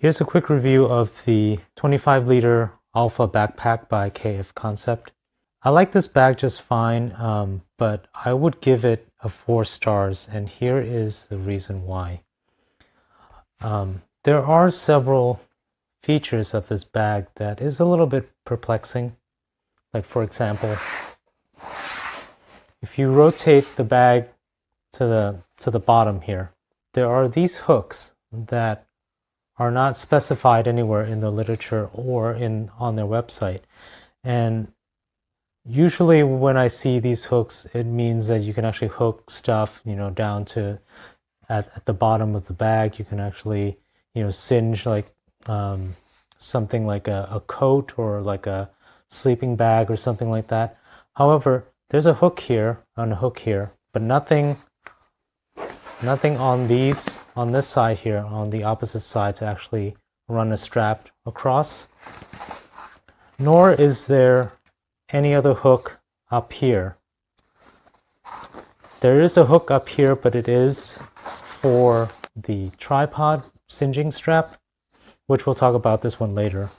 Here's a quick review of the 25-liter Alpha backpack by KF Concept. I like this bag just fine, but I would give it a 4 stars, and here is the reason why. There are several features of this bag that is a little bit perplexing. Like, for example, if you rotate the bag to the bottom here, there are these hooks that are not specified anywhere in the literature or on their website. And usually when I see these hooks, it means that you can actually hook stuff, down to at the bottom of the bag. You can actually, singe like something like a coat or like a sleeping bag or something like that. However, there's a hook here and a hook here, but nothing on this side here, on the opposite side, to actually run a strap across. Nor is there any other hook up here. There is a hook up here, but it is for the tripod singeing strap, which we'll talk about this one later.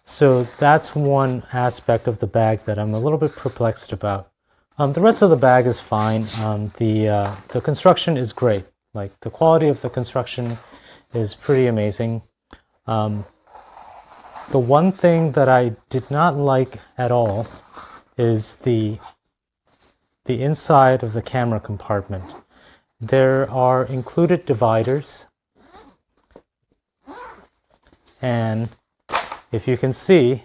So that's one aspect of the bag that I'm a little bit perplexed about. The rest of the bag is fine. The construction is great. Like, the quality of the construction is pretty amazing. The one thing that I did not like at all is the inside of the camera compartment. There are included dividers, and if you can see,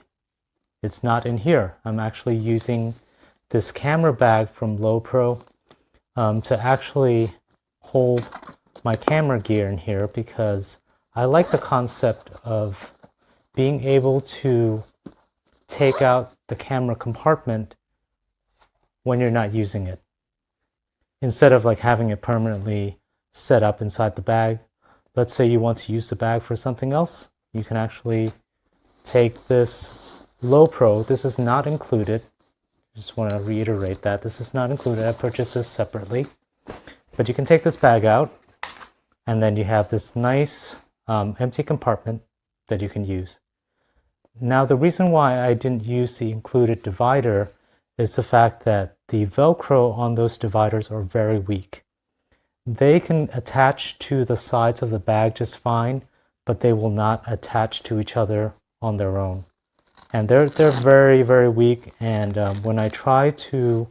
it's not in here. I'm actually using this camera bag from Lowepro to actually hold my camera gear in here, because I like the concept of being able to take out the camera compartment when you're not using it, instead of like having it permanently set up inside the bag. Let's say you want to use the bag for something else, you can actually take this Lowepro. This is not included. Just want to reiterate that this is not included. I purchased this separately. But you can take this bag out, and then you have this nice empty compartment that you can use. Now, the reason why I didn't use the included divider is the fact that the Velcro on those dividers are very weak. They can attach to the sides of the bag just fine, but they will not attach to each other on their own. And they're very, very weak. And when I try to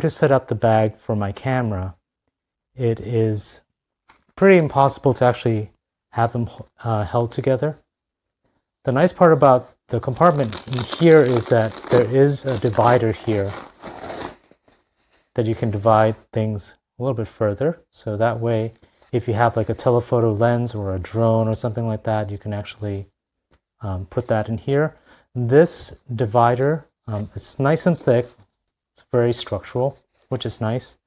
set up the bag for my camera, it is pretty impossible to actually have them held together. The nice part about the compartment here is that there is a divider here that you can divide things a little bit further. So that way, if you have like a telephoto lens or a drone or something like that, you can actually put that in here. This divider, it's nice and thick. It's very structural, which is nice.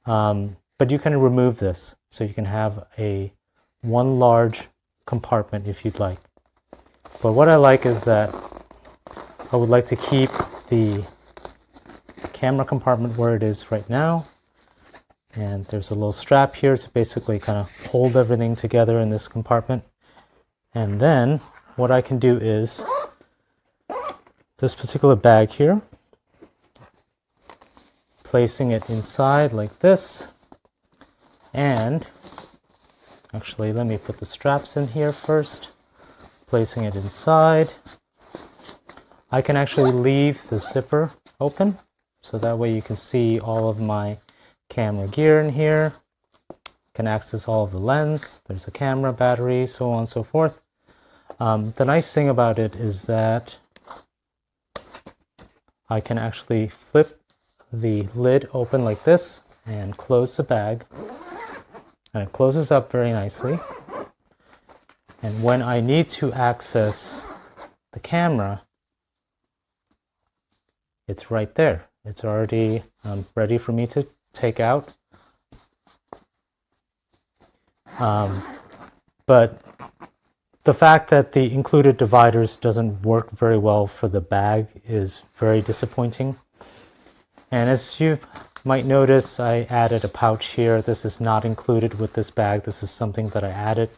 But you can remove this, so you can have one large compartment if you'd like. But what I like is that I would like to keep the camera compartment where it is right now. And there's a little strap here to basically kind of hold everything together in this compartment. And then what I can do is this particular bag here, placing it inside like this. And actually, let me put the straps in here first. Placing it inside. I can actually leave the zipper open, so that way you can see all of my camera gear in here. Can access all of the lens. There's a camera, battery, so on and so forth. The nice thing about it is that I can actually flip the lid open like this and close the bag. And it closes up very nicely. And when I need to access the camera, it's right there. It's already ready for me to take out. But the fact that the included dividers doesn't work very well for the bag is very disappointing. And as you might notice, I added a pouch here. This is not included with this bag. This is something that I added.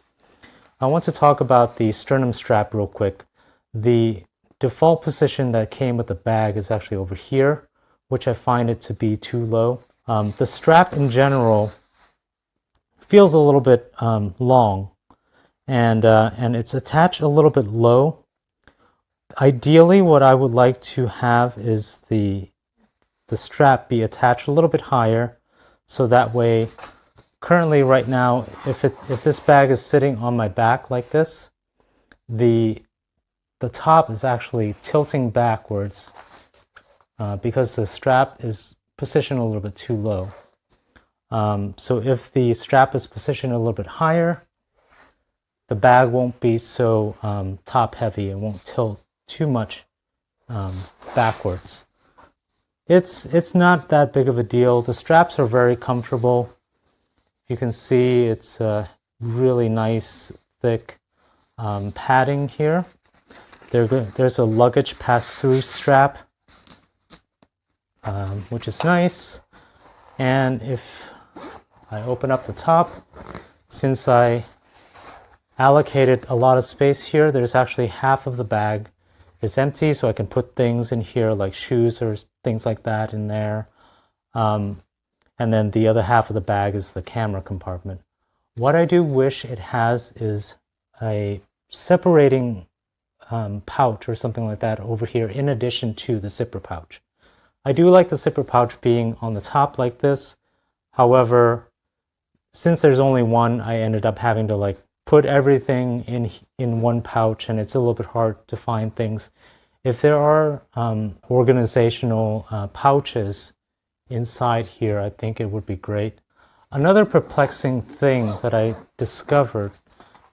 I want to talk about the sternum strap real quick. The default position that came with the bag is actually over here, which I find it to be too low. The strap in general feels a little bit long, and it's attached a little bit low. Ideally, what I would like to have is the strap be attached a little bit higher, so that way, currently right now, if this bag is sitting on my back like this, the top is actually tilting backwards because the strap is positioned a little bit too low. So if the strap is positioned a little bit higher, the bag won't be so top heavy. It won't tilt too much backwards. It's not that big of a deal. The straps are very comfortable. You can see it's a really nice thick padding here. There's a luggage pass-through strap, which is nice. And if I open up the top, since I allocated a lot of space here, there's actually half of the bag is empty, so I can put things in here like shoes or things like that in there. And then the other half of the bag is the camera compartment. What I do wish it has is a separating pouch or something like that over here in addition to the zipper pouch. I do like the zipper pouch being on the top like this. However, since there's only one, I ended up having to like put everything in one pouch, and it's a little bit hard to find things. If there are organizational pouches inside here, I think it would be great. Another perplexing thing that I discovered,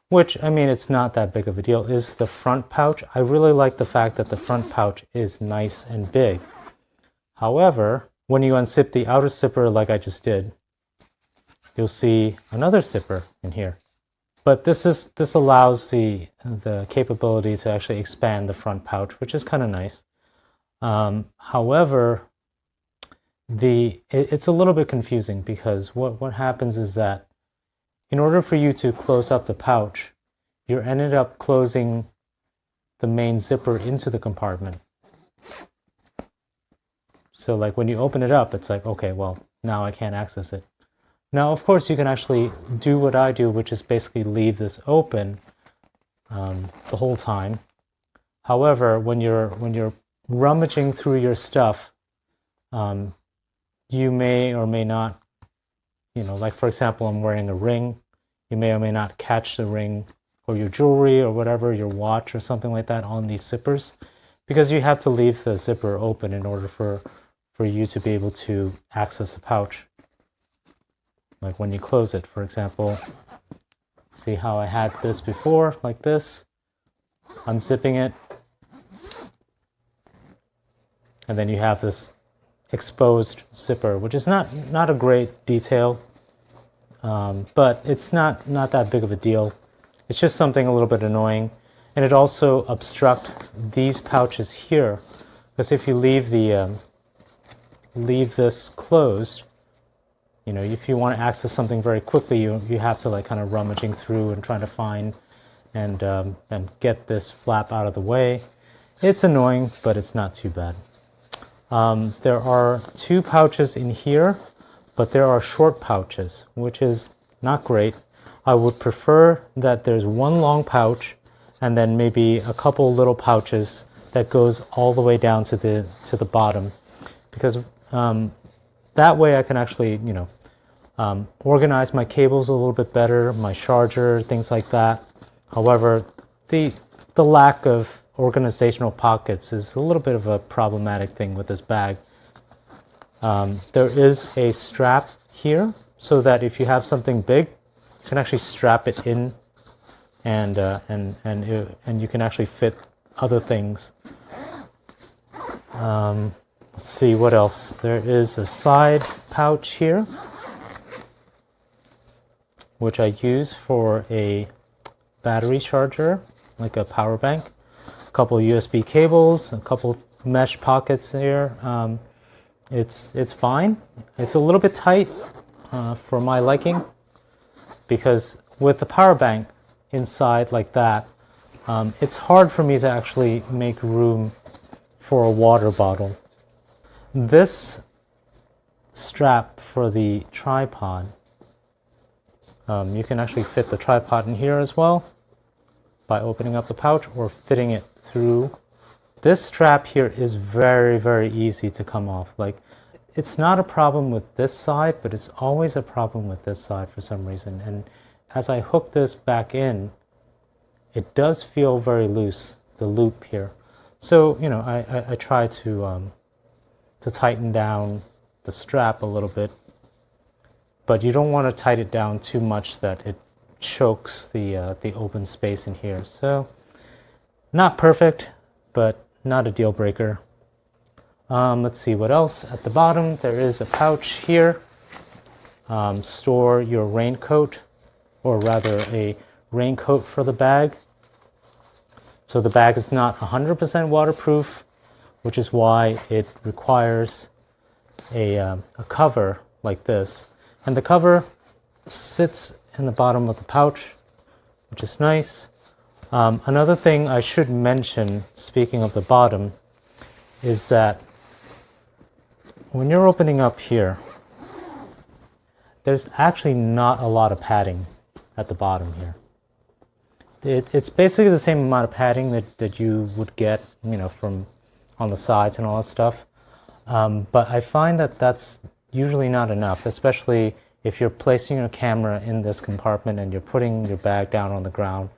which, I mean, it's not that big of a deal, is the front pouch. I really like the fact that the front pouch is nice and big. However, when you unzip the outer zipper like I just did, you'll see another zipper in here. But this allows the capability to actually expand the front pouch, which is kind of nice. However, it's a little bit confusing because what happens is that in order for you to close up the pouch, you ended up closing the main zipper into the compartment. So like when you open it up, it's like, okay, well, now I can't access it. Now, of course, you can actually do what I do, which is basically leave this open the whole time. However, when you're rummaging through your stuff, you may or may not, like for example, I'm wearing a ring. You may or may not catch the ring or your jewelry or whatever, your watch or something like that on these zippers, because you have to leave the zipper open in order for you to be able to access the pouch. Like when you close it, for example, see how I had this before, like this, unzipping it, and then you have this exposed zipper, which is not a great detail, but it's not that big of a deal. It's just something a little bit annoying, and it also obstructs these pouches here, because if you leave this closed, if you want to access something very quickly, you have to like kind of rummaging through and trying to find and get this flap out of the way. It's annoying, but it's not too bad. There are two pouches in here, but there are short pouches, which is not great. I would prefer that there's one long pouch and then maybe a couple little pouches that goes all the way down to the bottom, because that way I can actually organize my cables a little bit better, my charger, things like that. However, the lack of organizational pockets is a little bit of a problematic thing with this bag. There is a strap here so that if you have something big, you can actually strap it in, and you can actually fit other things. Let's see what else. There is a side pouch here, which I use for a battery charger, like a power bank. A couple USB cables, a couple mesh pockets here. It's fine. It's a little bit tight for my liking, because with the power bank, inside like that, it's hard for me to actually make room for a water bottle. This strap for the tripod, you can actually fit the tripod in here as well by opening up the pouch or fitting it through. This strap here is very, very easy to come off. Like, it's not a problem with this side, but it's always a problem with this side for some reason. And as I hook this back in, it does feel very loose, the loop here. So, you know, I try to tighten down the strap a little bit, but you don't want to tighten it down too much that it chokes the open space in here. So, not perfect, but not a deal breaker. Let's see what else. At the bottom, there is a pouch here. Store your raincoat, or rather a raincoat for the bag. So the bag is not 100% waterproof, which is why it requires a cover like this. And the cover sits in the bottom of the pouch, which is nice. Another thing I should mention, speaking of the bottom, is that when you're opening up here, there's actually not a lot of padding at the bottom here. It's basically the same amount of padding that you would get, you know, from on the sides and all that stuff. But I find that that's usually not enough, especially if you're placing your camera in this compartment and you're putting your bag down on the ground.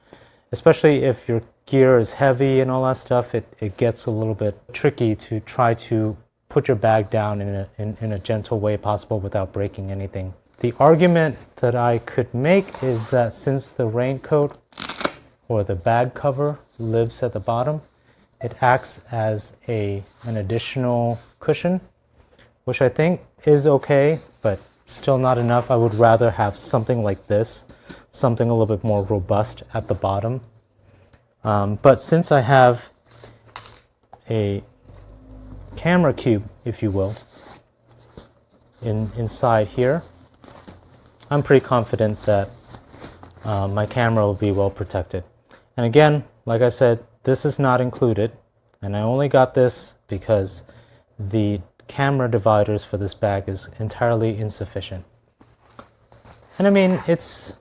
Especially if your gear is heavy and all that stuff, it gets a little bit tricky to try to put your bag down in a gentle way possible without breaking anything. The argument that I could make is that since the raincoat or the bag cover lives at the bottom, it acts as an additional cushion, which I think is okay, but still not enough. I would rather have something like this, something a little bit more robust at the bottom. But since I have a camera cube, if you will, inside here, I'm pretty confident that my camera will be well protected. And again, like I said, this is not included, and I only got this because the camera dividers for this bag is entirely insufficient. And I mean, it's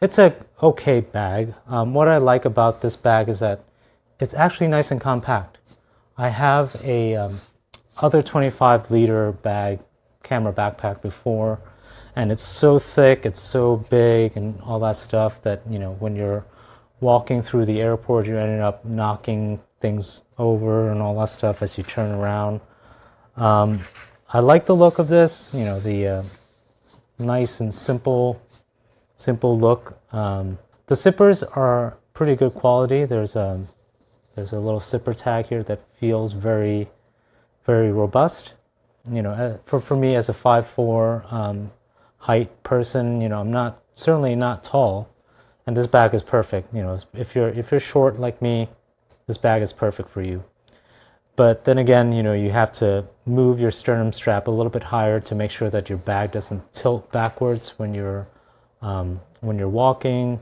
a okay bag. What I like about this bag is that it's actually nice and compact. I have a other 25-liter bag, camera backpack before, and it's so thick, it's so big and all that stuff that, you know, when you're walking through the airport, you ended up knocking things over and all that stuff as you turn around. I like the look of this, you know, the nice and simple look. The zippers are pretty good quality. There's a little zipper tag here that feels very, very robust. You know, for me as a 5'4" height person, you know, I'm certainly not tall, and this bag is perfect. You know, if you're short like me, this bag is perfect for you. But then again, you know, you have to move your sternum strap a little bit higher to make sure that your bag doesn't tilt backwards when you're walking.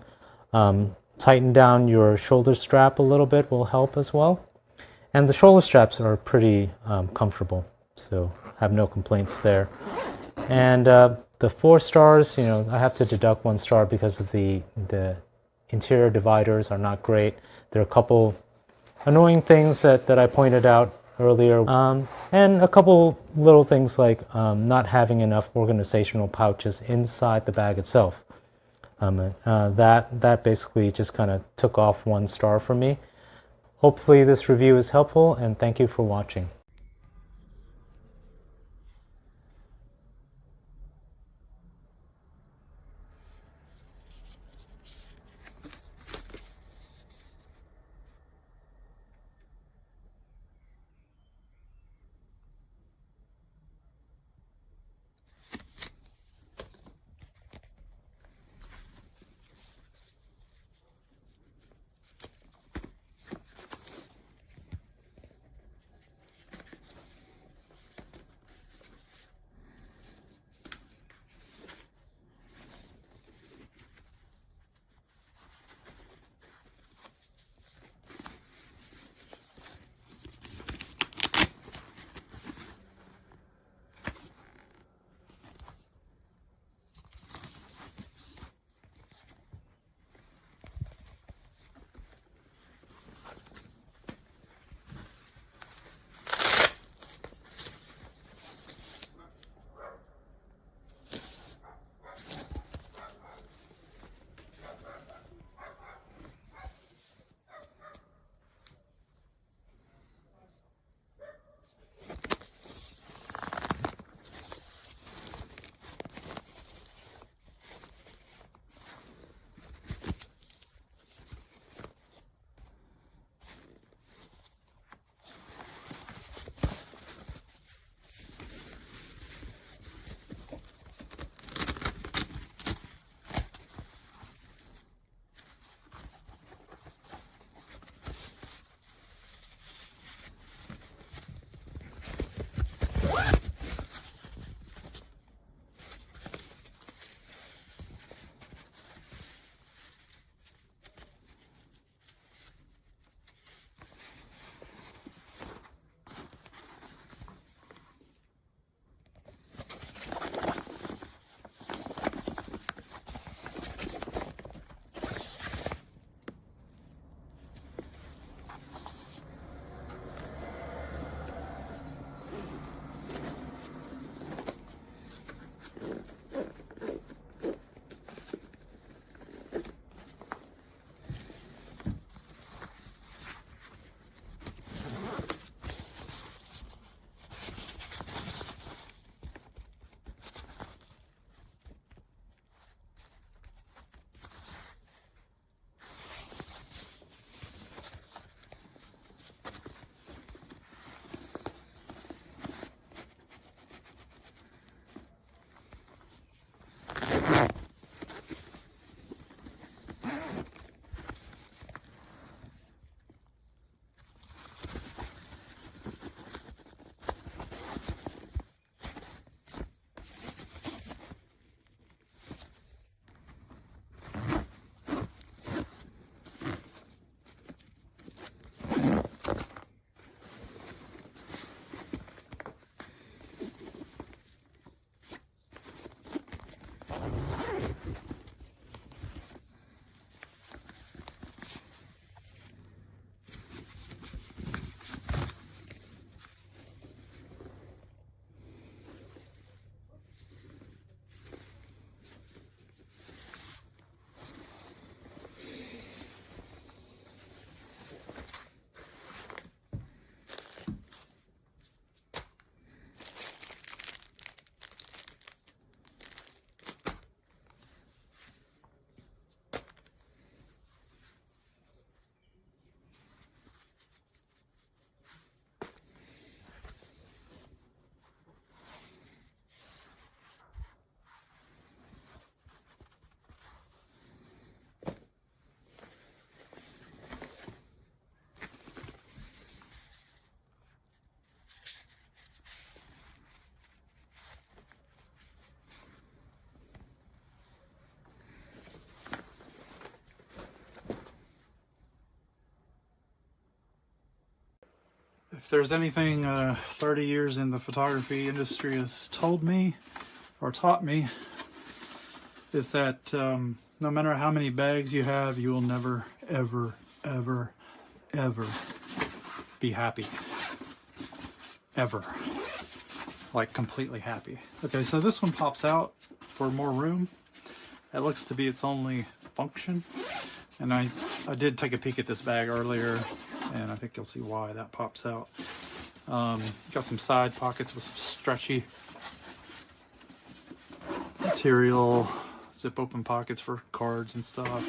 Tighten down your shoulder strap a little bit will help as well. And the shoulder straps are pretty comfortable, so have no complaints there. And the 4 stars, you know, I have to deduct 1 star because of the interior dividers are not great. There are a couple annoying things that I pointed out earlier, and a couple little things like not having enough organizational pouches inside the bag itself. That basically just kind of took off 1 star for me. Hopefully this review is helpful, and thank you for watching. If there's anything 30 years in the photography industry has told me or taught me, is that no matter how many bags you have, you will never, ever, ever, ever be happy. Ever. Like completely happy. Okay, so this one pops out for more room. That looks to be its only function. And I did take a peek at this bag earlier, and I think you'll see why that pops out. Got some side pockets with some stretchy material, zip open pockets for cards and stuff.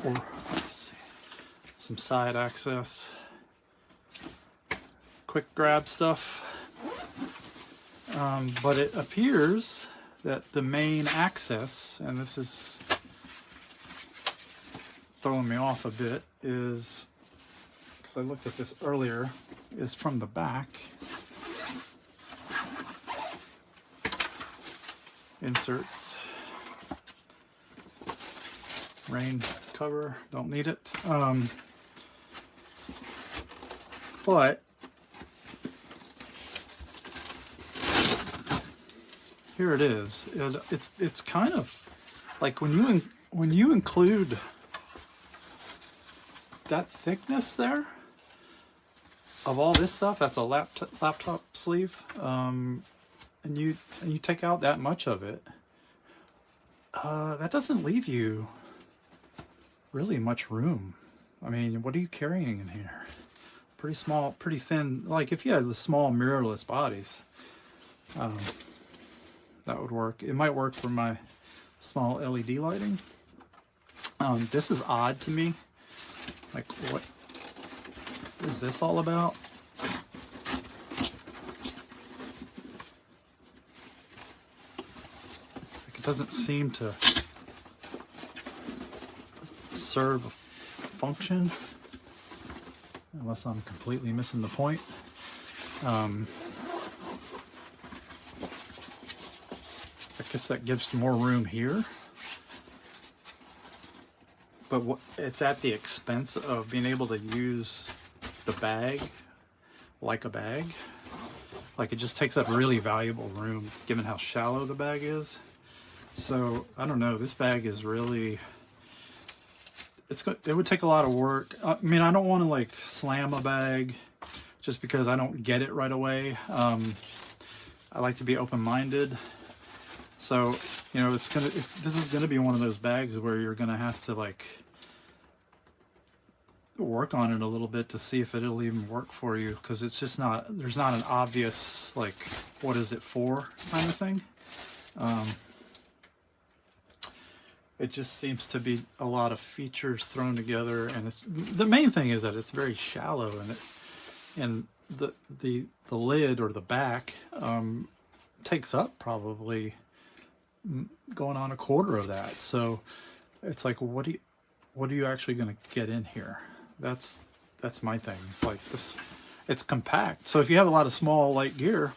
Or let's see, some side access, quick grab stuff. But it appears that the main access, and this is throwing me off a bit, is, because I looked at this earlier, is from the back. Inserts, rain cover, don't need it. But here it is. It's kind of like when you include that thickness there of all this stuff, that's a laptop sleeve, and you take out that much of it, that doesn't leave you really much room. I mean, what are you carrying in here? Pretty small, pretty thin. Like if you had the small mirrorless bodies, that would work. It might work for my small LED lighting. This is odd to me. Like, what is this all about? Like, it doesn't seem to serve a function, unless I'm completely missing the point. I guess that gives more room here. But it's at the expense of being able to use the bag like a bag. Like, it just takes up really valuable room given how shallow the bag is. So I don't know, this bag is really, it would take a lot of work. I mean, I don't want to like slam a bag just because I don't get it right away. I like to be open-minded. So, you know, this is gonna be one of those bags where you're gonna have to like work on it a little bit to see if it'll even work for you, because it's just not, there's not an obvious like, what is it for kind of thing. It just seems to be a lot of features thrown together, and the main thing is that it's very shallow, and the lid or the back takes up probably going on a quarter of that. So it's like, what are you actually going to get in here? That's my thing. It's like this, it's compact. So if you have a lot of small light gear,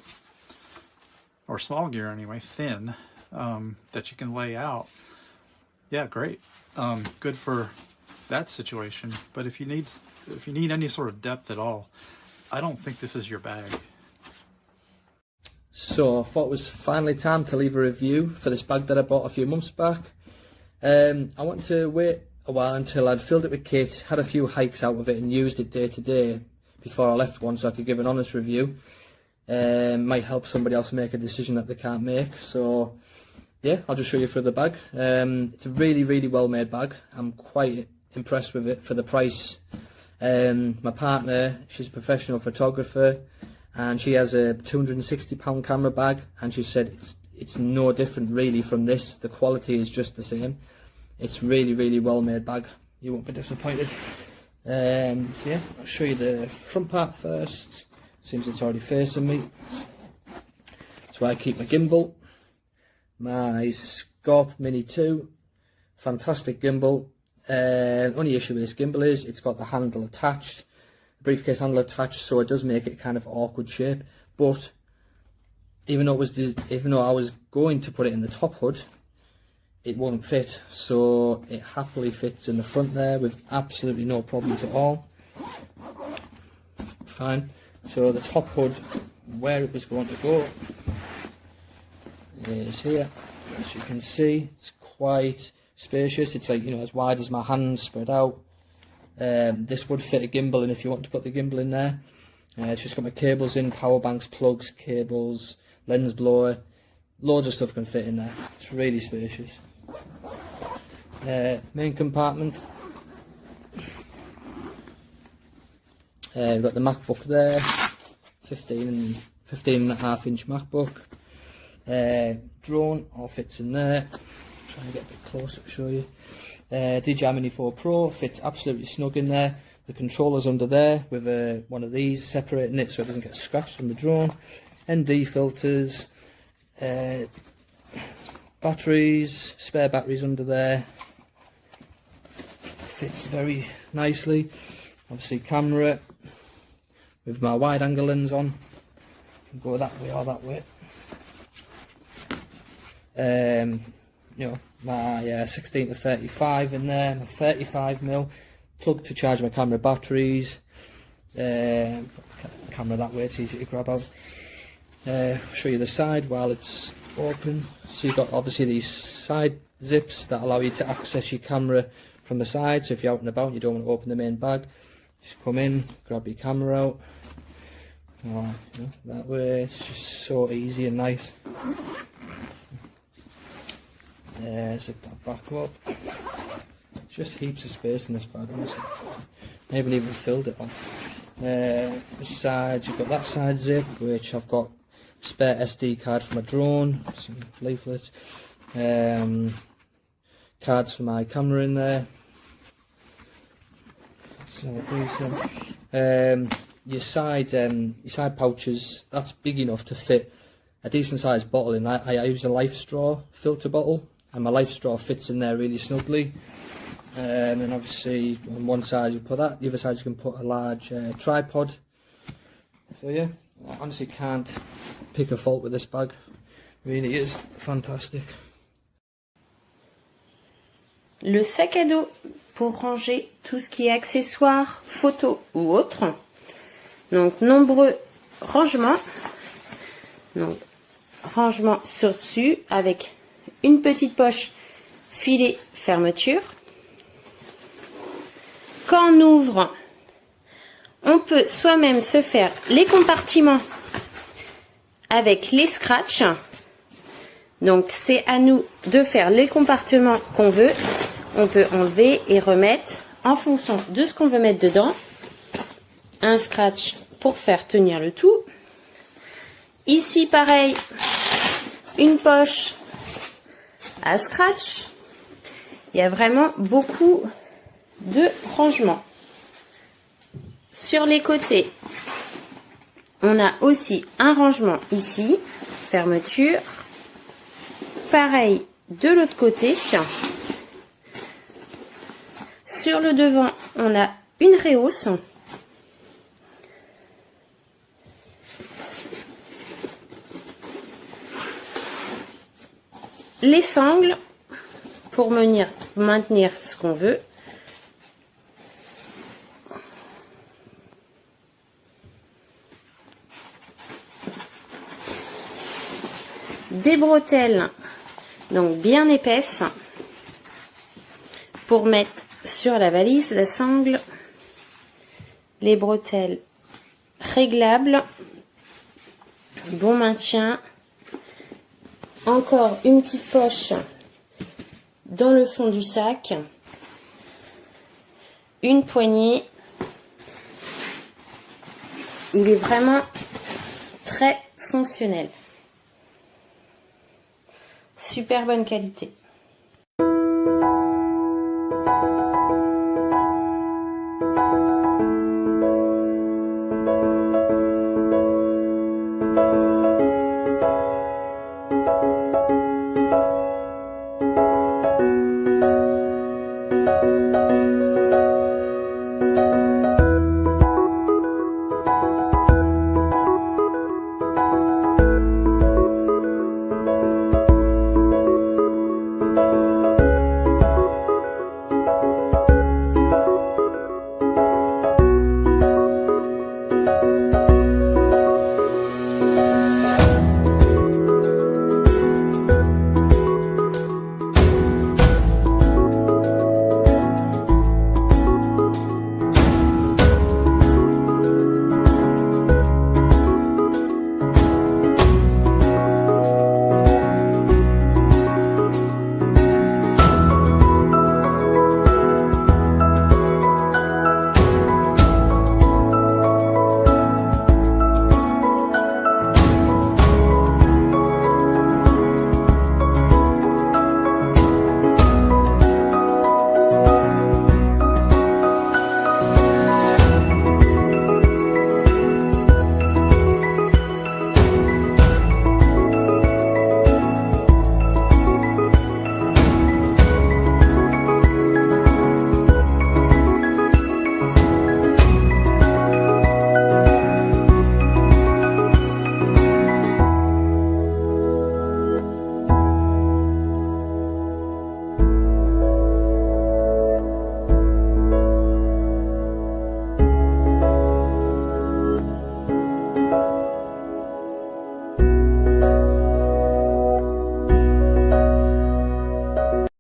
or small gear anyway, thin, that you can lay out, yeah, great. Good for that situation. But if you need any sort of depth at all, I don't think this is your bag. So I thought it was finally time to leave a review for this bag that I bought a few months back. I wanted to wait a while until I'd filled it with kit, had a few hikes out of it and used it day to day before I left one, so I could give an honest review. Might help somebody else make a decision that they can't make. So yeah, I'll just show you through the bag. It's a really well made bag. I'm quite impressed with it for the price. My partner, she's a professional photographer and she has a £260 camera bag, and she said it's no different really from this. The quality is just the same. It's really well made bag. You won't be disappointed. So yeah, I'll show you the front part first. Seems it's already facing me. That's where I keep my gimbal. My Scorp Mini 2. Fantastic gimbal. Only issue with this gimbal is it's got the handle attached. The briefcase handle attached, so it does make it kind of awkward shape. But even though I was going to put it in the top hood, it won't fit. So it happily fits in the front there with absolutely no problems at all. Fine. So the top hood, where it was going to go, is here. As you can see, it's quite spacious. It's like, you know, as wide as my hand spread out. This would fit a gimbal, and if you want to put the gimbal in there, it's just got my cables in, power banks, plugs, cables, lens blower, loads of stuff can fit in there. It's really spacious. Main compartment. We've got the MacBook there, 15.5 inch MacBook. Drone all fits in there. Try and get a bit closer to show you. DJI Mini 4 Pro fits absolutely snug in there. The controller's under there with one of these separating it so it doesn't get scratched on the drone. ND filters, batteries, spare batteries under there. Fits very nicely. Obviously camera with my wide angle lens on. Go that way or that way. You know, my 16 to 35 in there, my 35mm plug to charge my camera batteries. Camera that way, it's easy to grab out. I'll show you the side while it's open. So you've got obviously these side zips that allow you to access your camera from the side. So if you're out and about and you don't want to open the main bag, just come in, grab your camera out. You know, that way, it's just so easy and nice. Zip that back up. It's just heaps of space in this bag, honestly. I haven't even filled it on. This side, you've got that side zip, which I've got spare SD card for my drone, some leaflets, cards for my camera in there. So decent. Your side pouches, that's big enough to fit a decent sized bottle in. I use a Life Straw filter bottle, and my Life Straw fits in there really snugly. And then obviously on one side you put that, the other side you can put a large tripod. So yeah, I honestly can't pick a fault with this bag. It really is fantastic. Le sac à dos pour ranger tout ce qui est accessoires, photos ou autres. Donc nombreux rangements. Donc rangement sur dessus avec une petite poche filet fermeture. Quand on ouvre, on peut soi-même se faire les compartiments avec les scratchs. Donc c'est à nous de faire les compartiments qu'on veut. On peut enlever et remettre en fonction de ce qu'on veut mettre dedans. Un scratch pour faire tenir le tout. Ici pareil, une poche à scratch. Il y a vraiment beaucoup de rangements. Sur les côtés, on a aussi un rangement ici, fermeture. Pareil de l'autre côté. Sur le devant, on a une réhausse. Les sangles pour maintenir ce qu'on veut. des bretelles, donc bien épaisses, pour mettre sur la valise, la sangle, les bretelles réglables, bon maintien, encore une petite poche dans le fond du sac, une poignée. Il est vraiment très fonctionnel. Super bonne qualité.